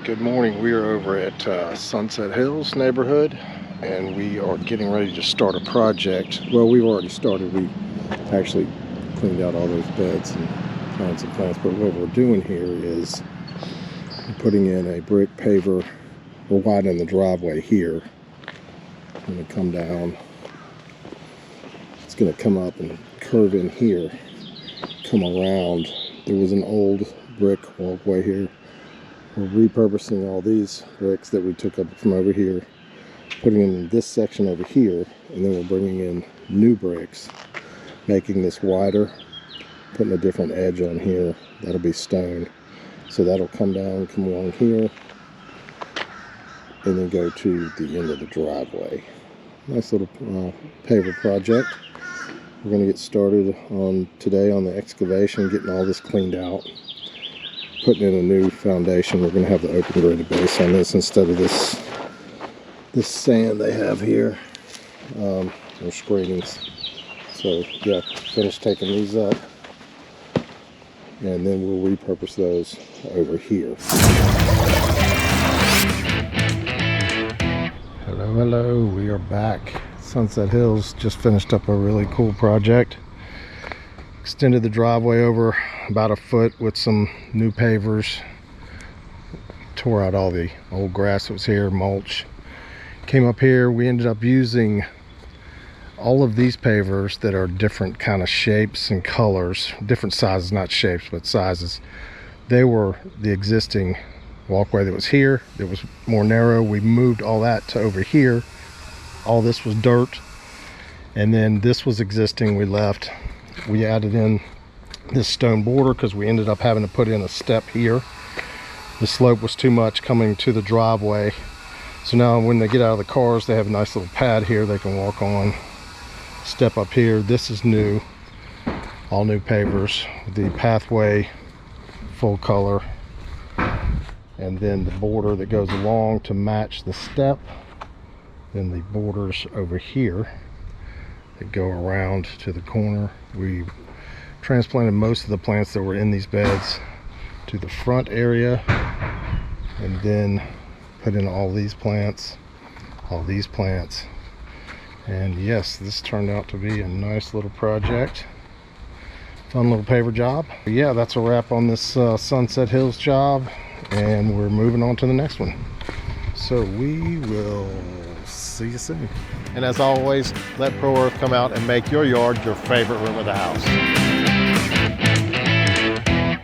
Good morning. We are over at Sunsethills neighborhood, and we are getting ready to start a project. Well, we've already started. We actually cleaned out all those beds and plants, but what we're doing here is putting in a brick paver. We're widening the driveway here. It's going to come down. It's going to come up and curve in here, come around. There was an old brick walkway here. We're repurposing all these bricks that we took up from over here, putting them in this section over here, and then we're bringing in new bricks, making this wider, putting a different edge on here. That'll be stone. So that'll come down, come along here, and then go to the end of the driveway. Nice little paver project. We're going to get started today on the excavation, getting all this cleaned out, putting in a new foundation. We're going to have the open graded base on this instead of this sand they have here, or screenings. So yeah, finish taking these up, and then we'll repurpose those over here. Hello, we are back. Sunsethills just finished up a really cool project. Extended the driveway over about a foot with some new pavers. Tore out all the old grass that was here, mulch. Came up here, we ended up using all of these pavers that are different kind of shapes and colors, different sizes, not shapes, but sizes. They were the existing walkway that was here. It was more narrow. We moved all that to over here. All this was dirt, and then this was existing. We left. We added in this stone border because we ended up having to put in a step here. The slope was too much coming to the driveway, so now when they get out of the cars, they have a nice little pad here they can walk on. Step up here. This is new, all new pavers. The pathway full color, and then the border that goes along to match the step. Then the borders over here that go around to the corner. We transplanted most of the plants that were in these beds to the front area, and then put in all these plants, and yes, this turned out to be a nice little project. Fun little paver job. Yeah, that's a wrap on this Sunsethills job, and we're moving on to the next one. So we will see you soon. And as always, let Pro Earth come out and make your yard your favorite room of the house.